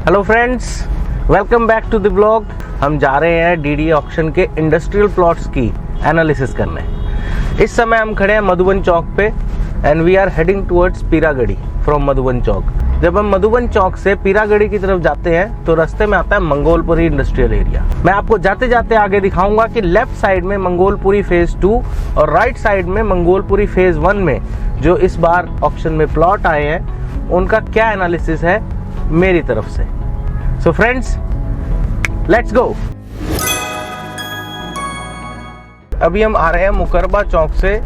Hello friends, welcome back to the blog. हम जा रहे हैं डीडीए ऑक्शन के इंडस्ट्रियल प्लॉट्स की एनालिसिस करने। इस समय हम खड़े हैं मधुबन चौक पे and we are heading towards Peeragarhi from Madhuban Chowk. जब हम मधुबन चौक से पीरागढ़ी की तरफ जाते हैं तो रास्ते में आता है मंगोलपुरी इंडस्ट्रियल एरिया। मैं आपको जाते जाते आगे दिखाऊंगा कि लेफ्ट साइड में मंगोलपुरी फेज 2 और राइट साइड में मंगोलपुरी फेज 1 में जो इस बार ऑक्शन में प्लॉट आए हैं उनका क्या एनालिसिस है मेरी तरफ से। So friends, let's go. अभी हम आ रहे हैं मुकरबा चौक से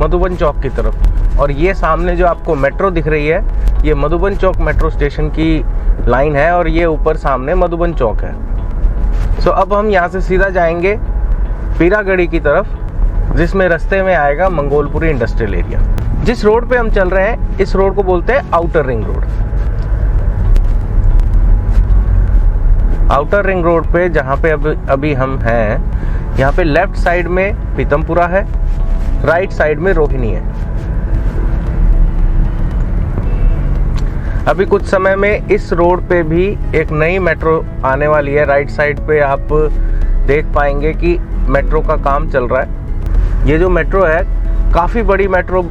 मधुबन चौक की तरफ और ये सामने जो आपको मेट्रो दिख रही है ये मधुबन चौक मेट्रो स्टेशन की लाइन है और ये ऊपर सामने मधुबन चौक है। सो अब हम यहाँ से सीधा जाएंगे पीरागढ़ी की तरफ, जिसमें रास्ते में आएगा मंगोलपुरी इंडस्ट्रियल एरिया। जिस रोड पे हम चल रहे हैं इस रोड को बोलते हैं outer ring road. Outer ring road पे जहाँ पे अभी हम हैं, यहाँ पे लेफ्ट साइड में पीतमपुरा है, राइट साइड में रोहिणी है। अभी कुछ समय में इस रोड पे भी एक नई मेट्रो आने वाली है। राइट साइड पे आप देख पाएंगे कि मेट्रो का काम चल रहा है। ये जो मेट्रो है काफ़ी बड़ी मेट्रो,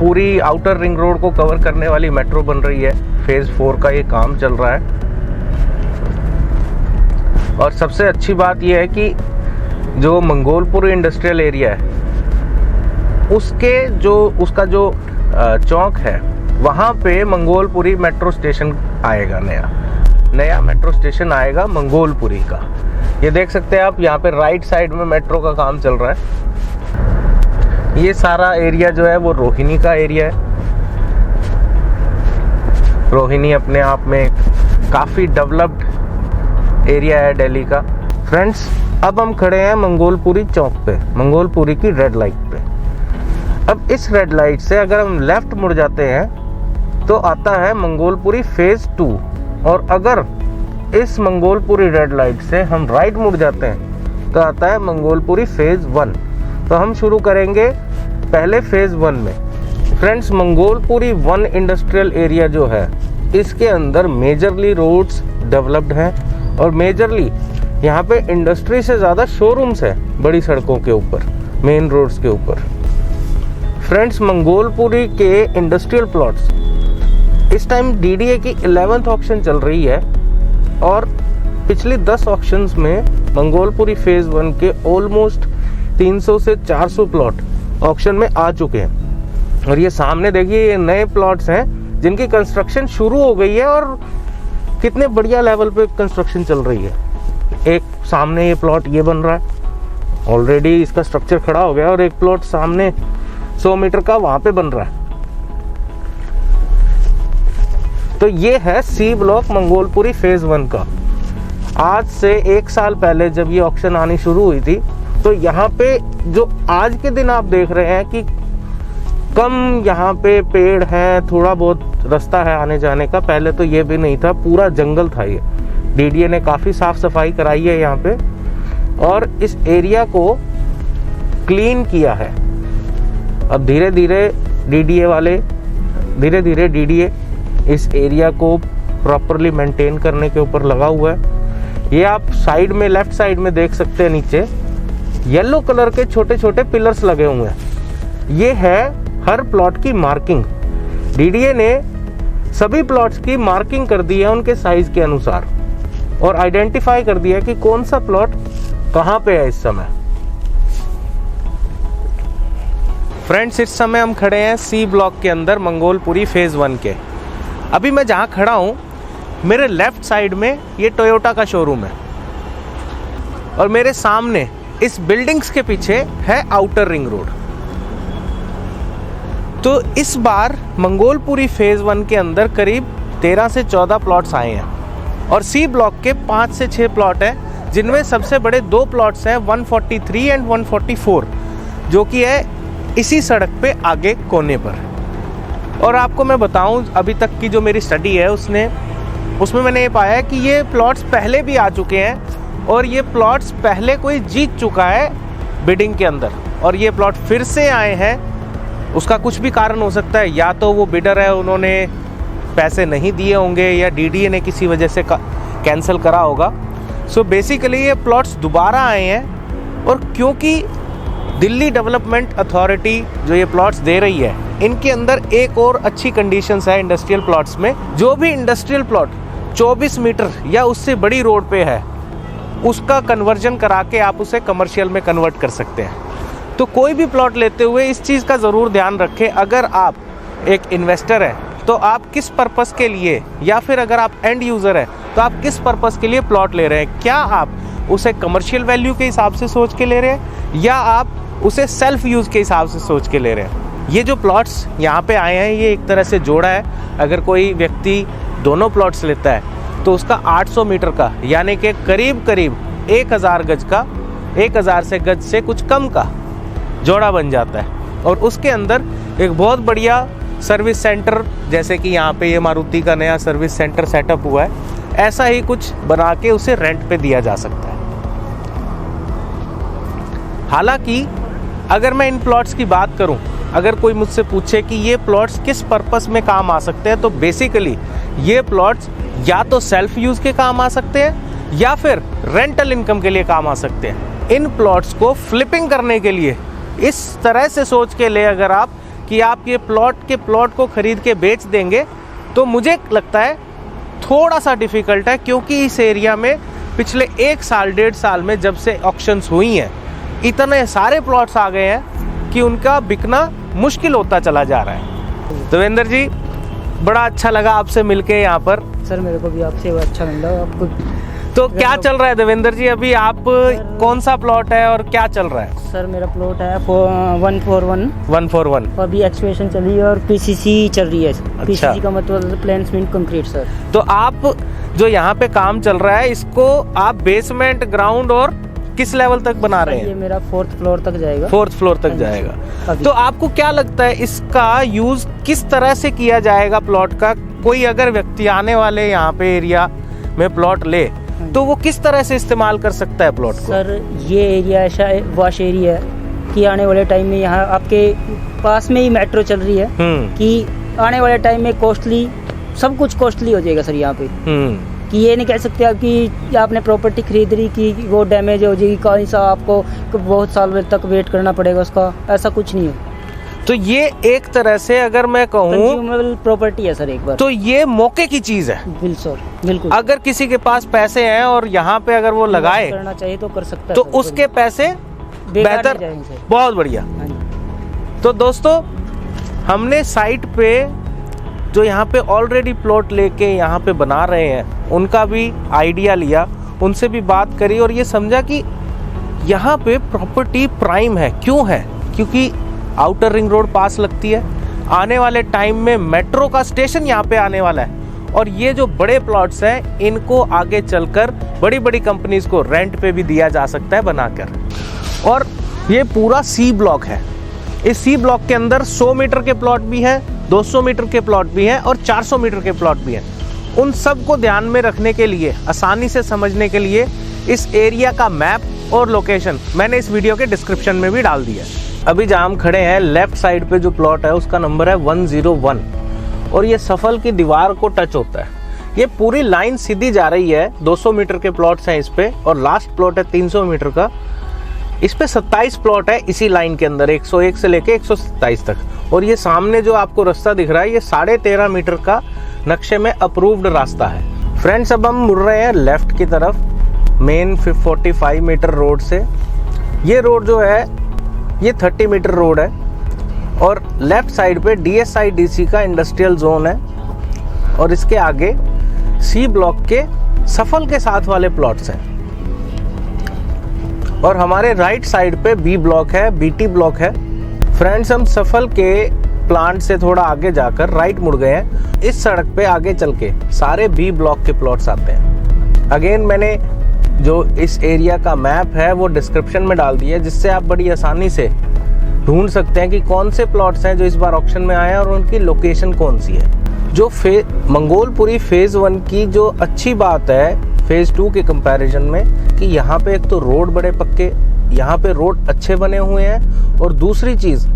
पूरी आउटर रिंग रोड को कवर करने वाली मेट्रो बन रही है। फेज़ 4 का ये काम चल रहा है और सबसे अच्छी बात यह है कि जो मंगोलपुरी इंडस्ट्रियल एरिया है उसका जो चौक है वहाँ पे मंगोलपुरी मेट्रो स्टेशन आएगा। नया मेट्रो स्टेशन आएगा मंगोलपुरी का। ये देख सकते हैं आप, यहाँ पे राइट साइड में मेट्रो का काम चल रहा है। ये सारा एरिया जो है वो रोहिणी का एरिया है। रोहिणी अपने आप में काफ़ी डेवलप्ड एरिया है दिल्ली का। फ्रेंड्स, अब हम खड़े हैं मंगोलपुरी चौक पे, मंगोलपुरी की रेड लाइट पे। अब इस रेड लाइट से अगर हम लेफ्ट मुड़ जाते हैं तो आता है मंगोलपुरी फेज 2 और अगर इस मंगोलपुरी रेड लाइट से हम राइट मुड़ जाते हैं तो आता है मंगोलपुरी फेज 1। तो हम शुरू करेंगे पहले फेज 1 में। फ्रेंड्स, मंगोलपुरी 1 इंडस्ट्रियल एरिया जो है इसके अंदर मेजरली रोड्स डेवलप्ड हैं और मेजरली यहाँ पे इंडस्ट्री से ज़्यादा शोरूम्स है बड़ी सड़कों के ऊपर, मेन रोड्स के ऊपर। फ्रेंड्स, मंगोलपुरी के इंडस्ट्रियल प्लॉट्स इस टाइम डीडीए की 11th ऑक्शन चल रही है और पिछली 10 ऑक्शंस में मंगोलपुरी फेज 1 के ऑलमोस्ट 300 से 400 प्लॉट ऑक्शन में आ चुके हैं। और ये सामने देखिए, ये नए प्लॉट्स हैं जिनकी कंस्ट्रक्शन शुरू हो गई है और कितने बढ़िया लेवल पे कंस्ट्रक्शन चल रही है। एक सामने ये प्लॉट ये बन रहा है, ऑलरेडी इसका स्ट्रक्चर खड़ा हो गया और एक प्लॉट सामने 100 मीटर का वहां पे बन रहा है। तो ये है सी ब्लॉक मंगोलपुरी फेज 1 का। आज से 1 साल पहले जब ये ऑक्शन आनी शुरू हुई थी तो यहाँ पे जो आज के दिन आप देख रहे हैं कि कम यहाँ पे पेड़ हैं, थोड़ा बहुत रास्ता है आने जाने का। पहले तो ये भी नहीं था, पूरा जंगल था। ये डीडीए ने काफ़ी साफ सफाई कराई है यहाँ पे और इस एरिया को क्लीन किया है। अब धीरे धीरे डीडीए इस एरिया को प्रॉपरली मेंटेन करने के ऊपर लगा हुआ है। ये आप साइड में, लेफ्ट साइड में देख सकते हैं, नीचे येलो कलर के छोटे छोटे पिलर्स लगे हुए हैं। ये है हर प्लॉट की मार्किंग। डीडीए ने सभी प्लॉट्स की मार्किंग कर दी है उनके साइज के अनुसार और आइडेंटिफाई कर दिया कि कौन सा प्लॉट कहाँ पे है इस समय। फ्रेंड्स, इस समय हम खड़े हैं सी ब्लॉक के अंदर मंगोलपुरी फेज 1 के। अभी मैं जहाँ खड़ा हूँ मेरे लेफ्ट साइड में ये टोयोटा का शोरूम है और मेरे सामने इस बिल्डिंग्स के पीछे है आउटर रिंग रोड। तो इस बार मंगोलपुरी फेज 1 के अंदर करीब 13 से 14 प्लॉट्स आए हैं और सी ब्लॉक के 5 से 6 प्लॉट हैं, जिनमें सबसे बड़े 2 प्लॉट्स हैं 143 एंड 144, जो कि है इसी सड़क पे आगे कोने पर। और आपको मैं बताऊं, अभी तक की जो मेरी स्टडी है उसमें मैंने ये पाया है कि ये प्लॉट्स पहले भी आ चुके हैं और ये प्लॉट्स पहले कोई जीत चुका है बिडिंग के अंदर और ये प्लॉट फिर से आए हैं उसका कुछ भी कारण हो सकता है, या तो वो बिडर है, उन्होंने पैसे नहीं दिए होंगे, या डीडीए ने किसी वजह से कैंसिल करा होगा। सो बेसिकली ये प्लॉट्स दोबारा आए हैं, और क्योंकि दिल्ली डेवलपमेंट अथॉरिटी जो ये प्लॉट्स दे रही है, इनके अंदर एक और अच्छी कंडीशंस है इंडस्ट्रियल प्लॉट्स में। जो भी इंडस्ट्रियल प्लॉट 24 मीटर या उससे बड़ी रोड पे है, उसका कन्वर्जन करा के आप उसे कमर्शियल में कन्वर्ट कर सकते हैं। तो कोई भी प्लॉट लेते हुए इस चीज़ का ज़रूर ध्यान रखें, अगर आप एक इन्वेस्टर हैं तो आप किस पर्पस के लिए, या फिर अगर आप एंड यूज़र हैं तो आप किस पर्पस के लिए प्लॉट ले रहे हैं। क्या आप उसे कमर्शियल वैल्यू के हिसाब से सोच के ले रहे हैं, या आप उसे सेल्फ यूज़ के हिसाब से सोच के ले रहे हैं। ये जो प्लॉट्स यहाँ पे आए हैं, ये एक तरह से जोड़ा है। अगर कोई व्यक्ति दोनों प्लॉट्स लेता है तो उसका 800 मीटर का, यानी कि करीब करीब 1000 गज का, 1000 से गज से कुछ कम का जोड़ा बन जाता है। और उसके अंदर एक बहुत बढ़िया सर्विस सेंटर, जैसे कि यहाँ पे ये मारुति का नया सर्विस सेंटर सेटअप हुआ है, ऐसा ही कुछ बना के उसे रेंट पे दिया जा सकता है। हालांकि अगर मैं इन प्लॉट्स की बात करूं, अगर कोई मुझसे पूछे कि ये प्लॉट्स किस पर्पस में काम आ सकते हैं, तो बेसिकली ये प्लॉट्स या तो सेल्फ यूज़ के काम आ सकते हैं, या फिर रेंटल इनकम के लिए काम आ सकते हैं। इन प्लॉट्स को फ्लिपिंग करने के लिए इस तरह से सोच के ले अगर आप कि आप ये प्लॉट को खरीद के बेच देंगे, तो मुझे लगता है थोड़ा सा डिफ़िकल्ट है, क्योंकि इस एरिया में पिछले 1 साल 1.5 साल में जब से ऑक्शंस हुई हैं, इतने सारे प्लॉट्स आ गए हैं कि उनका बिकना मुश्किल होता चला जा रहा है। देवेंद्र जी, बड़ा अच्छा लगा आपसे मिलके यहाँ पर। सर मेरे को भी आपसे अच्छा मिल रहा है। आपको तो क्या चल रहा है देवेंद्र जी, अभी आप कौन सा प्लॉट है और क्या चल रहा है? सर मेरा प्लॉट है 141 और अभी एक्सपेंशन चल रही है और पीसीसी चल रही है। पीसीसी का मतलब प्लेसमेंट कंक्रीट सर। तो आप जो यहाँ पे काम चल रहा है, इसको आप बेसमेंट, ग्राउंड और किस लेवल तक बना रहे हैं? ये मेरा 4th फ्लोर तक जाएगा। 4th फ्लोर तक जाएगा। तो आपको क्या लगता है इसका यूज किस तरह से किया जाएगा प्लॉट का? कोई अगर व्यक्ति आने वाले यहाँ पे एरिया में प्लॉट ले, तो वो किस तरह से इस्तेमाल कर सकता है प्लॉट को? सर ये एरिया ऐसा वॉश एरिया है कि आने वाले टाइम में यहाँ आपके पास में ही मेट्रो चल रही है, कि आने वाले टाइम में कॉस्टली, सब कुछ कॉस्टली हो जाएगा सर यहाँ पे। कि ये नहीं कह सकते आप कि आपने प्रॉपर्टी खरीद रही कि वो डैमेज हो जाएगी, कहीं सा आपको बहुत साल तक वेट करना पड़ेगा उसका, ऐसा कुछ नहीं है। तो ये एक तरह से अगर मैं कहूँ कंज्यूमेबल प्रॉपर्टी है सर एक बार, तो ये मौके की चीज है। बिल्कुल। अगर किसी के पास पैसे हैं और यहाँ पे अगर वो लगाए करना चाहिए तो कर सकता है, तो उसके पैसे बेहतर, बहुत बढ़िया। तो दोस्तों, हमने साइट पे जो यहाँ पे ऑलरेडी प्लॉट लेके यहाँ पे बना रहे हैं, उनका भी आइडिया लिया, उनसे भी बात करी और ये समझा कि यहाँ पे प्रॉपर्टी प्राइम है। क्यों है? क्योंकि आउटर रिंग रोड पास लगती है, आने वाले टाइम में मेट्रो का स्टेशन यहाँ पे आने वाला है, और ये जो बड़े प्लॉट्स हैं, इनको आगे चलकर बड़ी बड़ी कंपनीज को रेंट पे भी दिया जा सकता है बनाकर। और ये पूरा सी ब्लॉक है। इस सी ब्लॉक के अंदर 100 मीटर के प्लॉट भी हैं, 200 मीटर के प्लॉट भी हैं और 400 मीटर के प्लॉट भी हैं। उन सब को ध्यान में रखने के लिए, आसानी से समझने के लिए, इस एरिया का मैप और लोकेशन मैंने इस वीडियो के डिस्क्रिप्शन में भी डाल दिया है। अभी जहाँ हम खड़े हैं, लेफ्ट साइड पे जो प्लॉट है उसका नंबर है 101, और ये सफल की दीवार को टच होता है। ये पूरी लाइन सीधी जा रही है, 200 मीटर के प्लॉट्स हैं इस पे, और लास्ट प्लॉट है 300 मीटर का। इस पे 27 प्लॉट है इसी लाइन के अंदर, 101 से लेके 127 तक। और ये सामने जो आपको रास्ता दिख रहा है, ये 13.5 मीटर का नक्शे में अप्रूव्ड रास्ता है। फ्रेंड्स, अब हम मुड़ रहे हैं लेफ्ट की तरफ, मेन 45 मीटर रोड से। ये रोड जो है ये 30 मीटर रोड है, और लेफ्ट साइड पे DSIDC का इंडस्ट्रियल जोन है, और इसके आगे सी ब्लॉक के सफल के साथ वाले प्लॉट्स हैं, और हमारे राइट साइड पे B ब्लॉक है, BT ब्लॉक है। फ्रेंड्स, हम सफल के प्लांट से थोड़ा आगे जाकर राइट मुड़ गए हैं। इस सड़क पे आगे चल के सारे B ब्लॉक के प्लॉट्स आते हैं। अगेन मैंने जो इस एरिया का मैप है वो डिस्क्रिप्शन में डाल दिया है, जिससे आप बड़ी आसानी से ढूंढ सकते हैं कि कौन से प्लॉट्स हैं जो इस बार ऑक्शन में आए हैं और उनकी लोकेशन कौन सी है। जो मंगोलपुरी फेज़ 1 की जो अच्छी बात है फेज़ 2 के कंपैरिजन में, कि यहाँ पे एक तो रोड बड़े पक्के, यहाँ पे रोड अच्छे बने हुए हैं, और दूसरी चीज़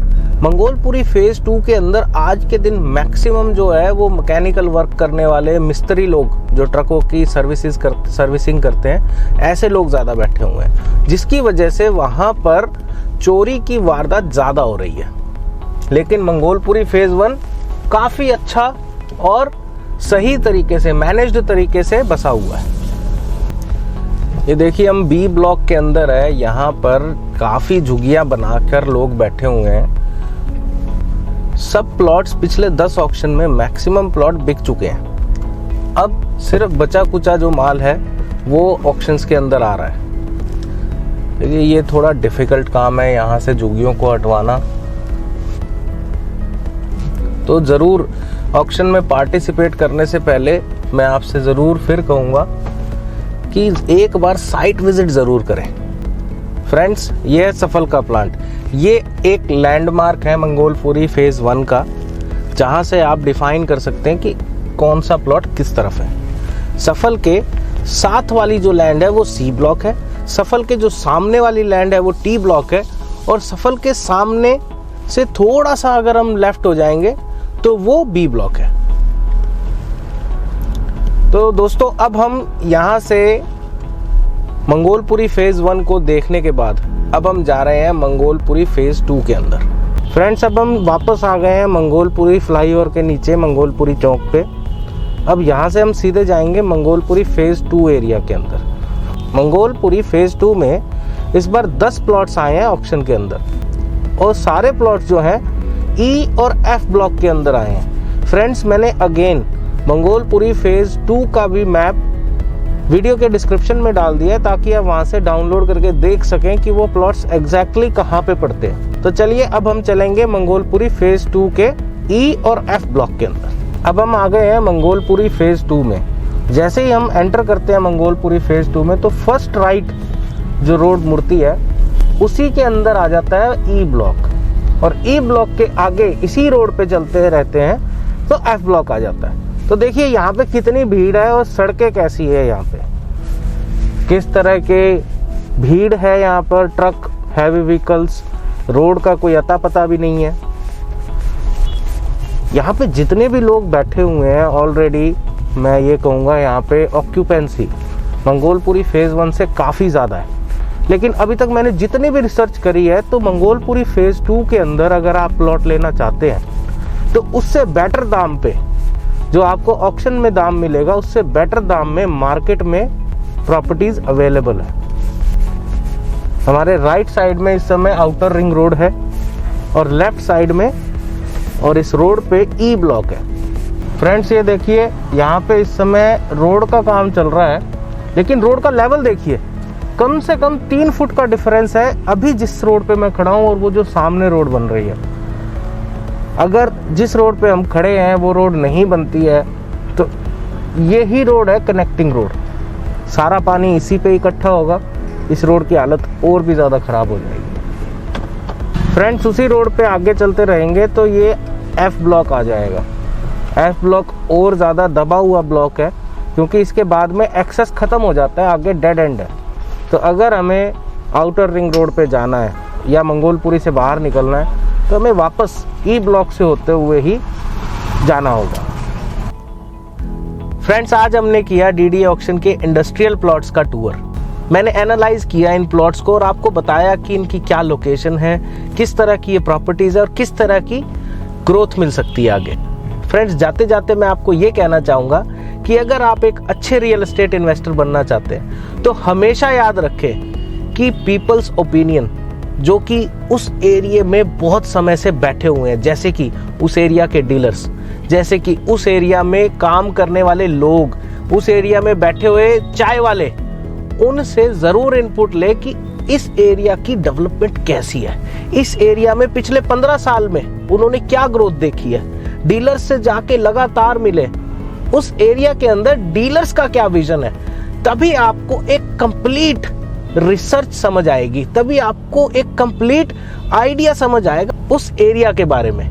मंगोलपुरी फेज 2 के अंदर आज के दिन मैक्सिमम जो है वो मैकेनिकल वर्क करने वाले मिस्त्री लोग, जो ट्रकों की सर्विसिंग करते हैं, ऐसे लोग ज़्यादा बैठे हुए हैं, जिसकी वजह से वहाँ पर चोरी की वारदात ज़्यादा हो रही है। लेकिन मंगोलपुरी फेज 1 काफ़ी अच्छा और सही तरीके से, मैनेज्ड तरीके से बसा हुआ है। ये देखिए हम बी ब्लॉक के अंदर है, यहाँ पर काफ़ी झुग्गियाँ बनाकर लोग बैठे हुए हैं। सब प्लॉट्स पिछले 10 ऑक्शन में मैक्सिमम प्लॉट बिक चुके हैं। अब सिर्फ बचा कुचा जो माल है वो ऑक्शंस के अंदर आ रहा है। देखिए ये थोड़ा डिफिकल्ट काम है यहाँ से झुग्गियों को हटवाना, तो ज़रूर ऑक्शन में पार्टिसिपेट करने से पहले मैं आपसे ज़रूर फिर कहूँगा कि एक बार साइट विजिट ज़रूर करें। फ्रेंड्स, ये है सफल का प्लांट। ये एक लैंडमार्क है मंगोलपुरी फेज़ 1 का, जहाँ से आप डिफाइन कर सकते हैं कि कौन सा प्लॉट किस तरफ है। सफल के साथ वाली जो लैंड है वो सी ब्लॉक है, सफल के जो सामने वाली लैंड है वो टी ब्लॉक है, और सफल के सामने से थोड़ा सा अगर हम लेफ्ट हो जाएंगे तो वो बी ब्लॉक है। तो दोस्तों अब हम यहाँ से मंगोलपुरी फेज़ 1 को देखने के बाद अब हम जा रहे हैं मंगोलपुरी फेज़ 2 के अंदर। फ्रेंड्स, अब हम वापस आ गए हैं मंगोलपुरी फ्लाईओवर के नीचे मंगोलपुरी चौक पे। अब यहाँ से हम सीधे जाएंगे मंगोलपुरी फेज़ 2 एरिया के अंदर। मंगोलपुरी फेज़ 2 में इस बार 10 प्लॉट्स आए हैं ऑक्शन के अंदर, और सारे प्लॉट्स जो हैं ई और एफ ब्लॉक के अंदर आए हैं। फ्रेंड्स, मैंने अगेन मंगोलपुरी फेज़ 2 का भी मैप वीडियो के डिस्क्रिप्शन में डाल दिया है, ताकि आप वहां से डाउनलोड करके देख सकें कि वो प्लॉट्स एग्जैक्टली कहाँ पे पड़ते हैं। तो चलिए अब हम चलेंगे मंगोलपुरी फेज़ 2 के ई और एफ ब्लॉक के अंदर। अब हम आ गए हैं मंगोलपुरी फेज़ 2 में। जैसे ही हम एंटर करते हैं मंगोलपुरी फेज़ 2 में, तो फर्स्ट राइट जो रोड मुड़ती है उसी के अंदर आ जाता है ई ब्लॉक, और ई ब्लॉक के आगे इसी रोड पे चलते रहते हैं तो एफ ब्लॉक आ जाता है। तो देखिए यहाँ पे कितनी भीड़ है और सड़कें कैसी है, यहाँ पे किस तरह के भीड़ है यहाँ पर, ट्रक, हैवी व्हीकल्स, रोड का कोई अता पता भी नहीं है। यहाँ पे जितने भी लोग बैठे हुए हैं ऑलरेडी, मैं ये कहूँगा यहाँ पे ऑक्यूपेंसी मंगोलपुरी फेज़ 1 से काफ़ी ज़्यादा है। लेकिन अभी तक मैंने जितनी भी रिसर्च करी है, तो मंगोलपुरी फेज़ 2 के अंदर अगर आप प्लॉट लेना चाहते हैं तो उससे बेटर दाम पे, जो आपको ऑक्शन में दाम मिलेगा उससे बेटर दाम में मार्केट में प्रॉपर्टीज अवेलेबल है। हमारे राइट साइड में इस समय आउटर रिंग रोड है, और लेफ्ट साइड में और इस रोड पे ई ब्लॉक है। फ्रेंड्स, ये देखिए यहाँ पे इस समय रोड का काम चल रहा है, लेकिन रोड का लेवल देखिए, कम से कम 3 फुट का डिफरेंस है अभी जिस रोड पे मैं खड़ा हूँ और वो जो सामने रोड बन रही है। अगर जिस रोड पे हम खड़े हैं वो रोड नहीं बनती है तो ये ही रोड है कनेक्टिंग रोड, सारा पानी इसी पे इकट्ठा होगा, इस रोड की हालत और भी ज़्यादा ख़राब हो जाएगी। फ्रेंड्स, उसी रोड पे आगे चलते रहेंगे तो ये एफ ब्लॉक आ जाएगा। एफ ब्लॉक और ज़्यादा दबा हुआ ब्लॉक है, क्योंकि इसके बाद में एक्सेस ख़त्म हो जाता है, आगे डेड एंड है। तो अगर हमें आउटर रिंग रोड पे जाना है या मंगोलपुरी से बाहर निकलना है तो हमें वापस ई ब्लॉक से होते हुए ही जाना होगा। फ्रेंड्स, आज हमने किया डीडीए ऑक्शन के इंडस्ट्रियल प्लॉट्स का टूर। मैंने एनालाइज किया इन प्लॉट्स को और आपको बताया कि इनकी क्या लोकेशन है, किस तरह की ये प्रॉपर्टीज है और किस तरह की ग्रोथ मिल सकती है आगे। फ्रेंड्स, जाते जाते मैं आपको ये कहना चाहूँगा कि अगर आप एक अच्छे रियल एस्टेट इन्वेस्टर बनना चाहते हैं तो हमेशा याद रखें कि पीपल्स ओपिनियन, जो कि उस एरिया में बहुत समय से बैठे हुए हैं, जैसे कि उस एरिया के डीलर्स, जैसे कि उस एरिया में काम करने वाले लोग, उस एरिया में बैठे हुए चाय वाले, उनसे ज़रूर इनपुट ले कि इस एरिया की डेवलपमेंट कैसी है, इस एरिया में पिछले 15 साल में उन्होंने क्या ग्रोथ देखी है। डीलर्स से जाके लगातार मिले, उस एरिया के अंदर डीलर्स का क्या विजन है, तभी आपको एक कंप्लीट रिसर्च समझ आएगी, तभी आपको एक कंप्लीट आइडिया समझ आएगा उस एरिया के बारे में।